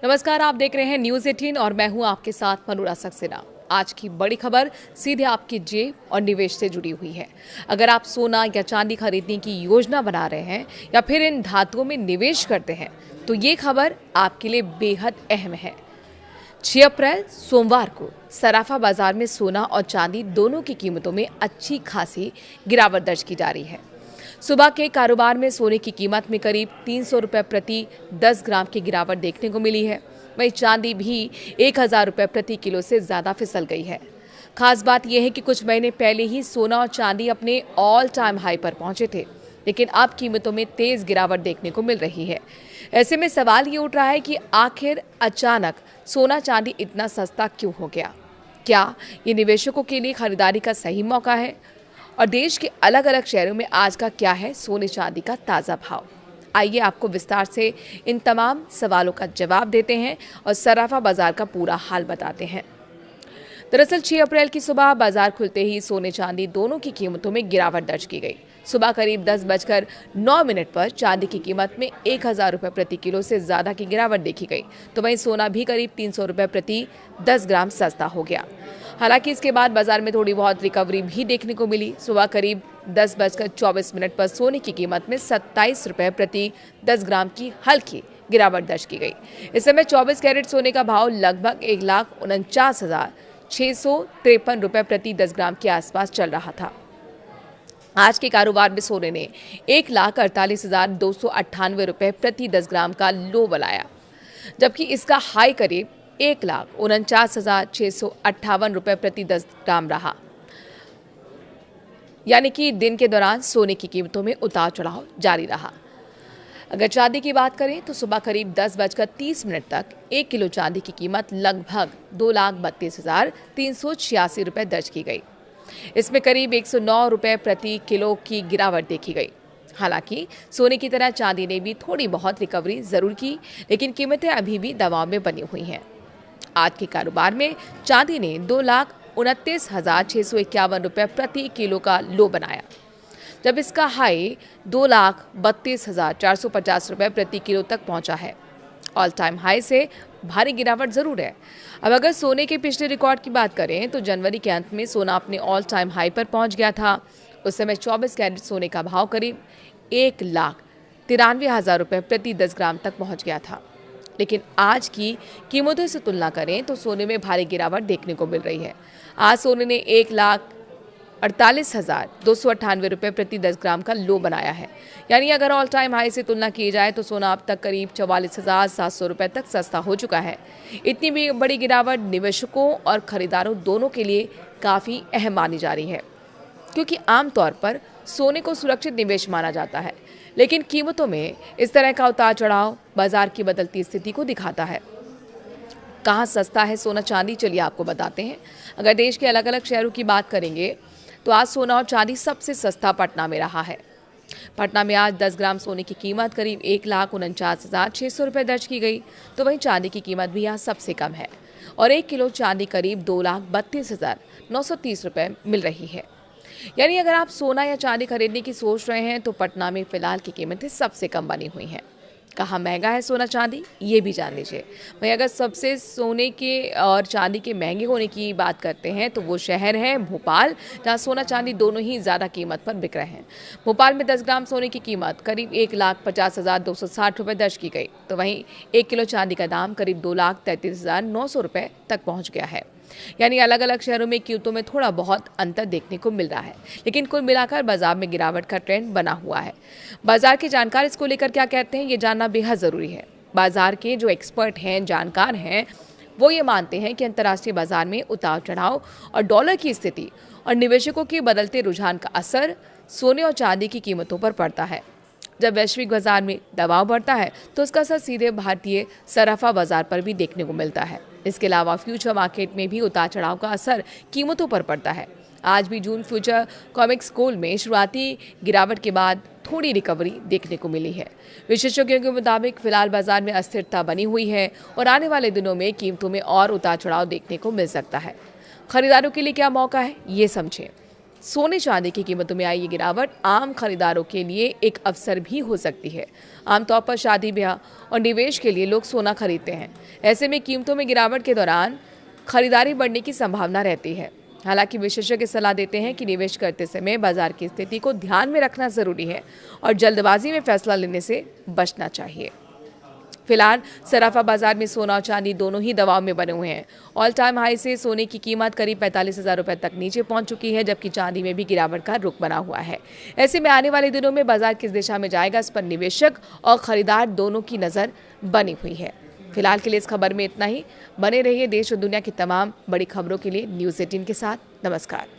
नमस्कार, आप देख रहे हैं न्यूज़ 18 और मैं हूं आपके साथ मनूरा सक्सेना। आज की बड़ी खबर सीधे आपकी जेब और निवेश से जुड़ी हुई है। अगर आप सोना या चांदी खरीदने की योजना बना रहे हैं या फिर इन धातुओं में निवेश करते हैं तो ये खबर आपके लिए बेहद अहम है। 6 अप्रैल सोमवार को सराफा बाजार में सोना और चांदी दोनों की कीमतों में अच्छी खासी गिरावट दर्ज की जा रही है। सुबह के कारोबार में सोने की कीमत में करीब 300 रुपये प्रति 10 ग्राम की गिरावट देखने को मिली है। वहीं चांदी भी 1000 रुपये प्रति किलो से ज्यादा फिसल गई है। खास बात यह है कि कुछ महीने पहले ही सोना और चांदी अपने ऑल टाइम हाई पर पहुंचे थे, लेकिन अब कीमतों में तेज गिरावट देखने को मिल रही है। ऐसे में सवाल ये उठ रहा है कि आखिर अचानक सोना चांदी इतना सस्ता क्यों हो गया? क्या ये निवेशकों के लिए खरीदारी का सही मौका है? और देश के अलग अलग शहरों में आज का क्या है सोने चांदी का ताज़ा भाव? आइए आपको विस्तार से इन तमाम सवालों का जवाब देते हैं और सराफा बाजार का पूरा हाल बताते हैं। दरअसल 6 अप्रैल की सुबह बाजार खुलते ही सोने चांदी दोनों की कीमतों में गिरावट दर्ज की गई। सुबह करीब 10:09 पर चांदी की कीमत में 1000 रुपये प्रति किलो से ज्यादा की गिरावट देखी गई, तो वहीं सोना भी करीब 300 रुपये प्रति 10 ग्राम सस्ता हो गया। हालांकि इसके बाद बाजार में थोड़ी बहुत रिकवरी भी देखने को मिली। सुबह करीब 10:24 पर सोने की कीमत में 27 रुपये प्रति 10 ग्राम की हल्की गिरावट दर्ज की गई। इस समय 24 कैरेट सोने का भाव लगभग 1,49,653 रुपये प्रति 10 ग्राम के आसपास चल रहा था। आज के कारोबार में सोने ने 1,48,298 रुपये प्रति 10 ग्राम का लो बनाया, जबकि इसका हाई करीब 1,49,658 रुपये प्रति 10 ग्राम रहा। यानी कि दिन के दौरान सोने की कीमतों में उतार चढ़ाव जारी रहा। अगर चांदी की बात करें तो सुबह करीब 10:30 तक 1 किलो चांदी की कीमत लगभग 2,32,386 रुपये दर्ज की गई। इसमें करीब 109 रुपये प्रति किलो की गिरावट देखी गई। हालांकि सोने की तरह चांदी ने भी थोड़ी बहुत रिकवरी जरूर की, लेकिन कीमतें अभी भी दबाव में बनी हुई हैं। आज के कारोबार में चांदी ने 2,29,651 रुपये प्रति किलो का लो बनाया, जब इसका हाई 2,32,450 रुपये प्रति किलो तक पहुंचा है। ऑल टाइम हाई से भारी गिरावट जरूर है। अब अगर सोने के पिछले रिकॉर्ड की बात करें तो जनवरी के अंत में सोना अपने ऑल टाइम हाई पर पहुंच गया था। उस समय 24 कैरेट सोने का भाव करीब 1,93,000 रुपये प्रति 10 ग्राम तक पहुंच गया था। लेकिन आज की कीमतों से तुलना करें तो सोने में भारी गिरावट देखने को मिल रही है। आज सोने ने 1,48,298 रुपये प्रति 10 ग्राम का लो बनाया है। यानी अगर ऑल टाइम हाई से तुलना की जाए तो सोना अब तक करीब 44,700 रुपये तक सस्ता हो चुका है। इतनी भी बड़ी गिरावट निवेशकों और खरीदारों दोनों के लिए काफ़ी अहम मानी जा रही है, क्योंकि आमतौर पर सोने को सुरक्षित निवेश माना जाता है, लेकिन कीमतों में इस तरह का उतार चढ़ाव बाजार की बदलती स्थिति को दिखाता है। कहाँ सस्ता है सोना चांदी, चलिए आपको बताते हैं। अगर देश के अलग अलग शहरों की बात करेंगे तो आज सोना और चांदी सबसे सस्ता पटना में रहा है। पटना में आज 10 ग्राम सोने की कीमत करीब 1,49,600 रुपये दर्ज की गई, तो वहीं चांदी की कीमत भी यहाँ सबसे कम है और 1 किलो चांदी करीब 2,32,930 रुपये मिल रही है। यानी अगर आप सोना या चांदी खरीदने की सोच रहे हैं तो पटना में फिलहाल की कीमतें सबसे कम बनी हुई हैं। कहाँ महंगा है सोना चांदी, ये भी जान लीजिए। वहीं अगर सबसे सोने के और चांदी के महंगे होने की बात करते हैं तो वो शहर है भोपाल, जहाँ सोना चांदी दोनों ही ज़्यादा कीमत पर बिक रहे हैं। भोपाल में 10 ग्राम सोने की कीमत करीब 1,50,260 रुपये दर्ज की गई, तो वहीं 1 किलो चांदी का दाम करीब 2,33,900 रुपये तक पहुँच गया है। यानी अलग अलग शहरों में कीमतों में थोड़ा बहुत अंतर देखने को मिल रहा है, लेकिन कुल मिलाकर बाजार में गिरावट का ट्रेंड बना हुआ है। बाजार के जानकार इसको लेकर क्या कहते हैं, ये जानना बेहद जरूरी है। बाजार के जो एक्सपर्ट हैं, जानकार हैं, वो ये मानते हैं कि अंतर्राष्ट्रीय बाजार में उतार चढ़ाव और डॉलर की स्थिति और निवेशकों के बदलते रुझान का असर सोने और चांदी की कीमतों पर पड़ता है। जब वैश्विक बाजार में दबाव बढ़ता है तो उसका असर सीधे भारतीय सराफा बाजार पर भी देखने को मिलता है। इसके अलावा फ्यूचर मार्केट में भी उतार चढ़ाव का असर कीमतों पर पड़ता है। आज भी जून फ्यूचर कॉमिक्स गोल्ड में शुरुआती गिरावट के बाद थोड़ी रिकवरी देखने को मिली है। विशेषज्ञों के मुताबिक फिलहाल बाजार में अस्थिरता बनी हुई है और आने वाले दिनों में कीमतों में और उतार चढ़ाव देखने को मिल सकता है। खरीदारों के लिए क्या मौका है, ये समझें। सोने चांदी की कीमतों में आई ये गिरावट आम खरीदारों के लिए एक अवसर भी हो सकती है। आमतौर पर शादी ब्याह और निवेश के लिए लोग सोना खरीदते हैं। ऐसे में कीमतों में गिरावट के दौरान खरीदारी बढ़ने की संभावना रहती है। हालांकि विशेषज्ञ सलाह देते हैं कि निवेश करते समय बाजार की स्थिति को ध्यान में रखना जरूरी है और जल्दबाजी में फैसला लेने से बचना चाहिए। फिलहाल सराफा बाजार में सोना और चांदी दोनों ही दबाव में बने हुए हैं। ऑल टाइम हाई से सोने की कीमत करीब 45,000 रुपए तक नीचे पहुंच चुकी है, जबकि चांदी में भी गिरावट का रुख बना हुआ है। ऐसे में आने वाले दिनों में बाजार किस दिशा में जाएगा, इस पर निवेशक और खरीदार दोनों की नजर बनी हुई है। फिलहाल के लिए इस खबर में इतना ही। बने रहिए देश और दुनिया की तमाम बड़ी खबरों के लिए न्यूज़ 18 के साथ। नमस्कार।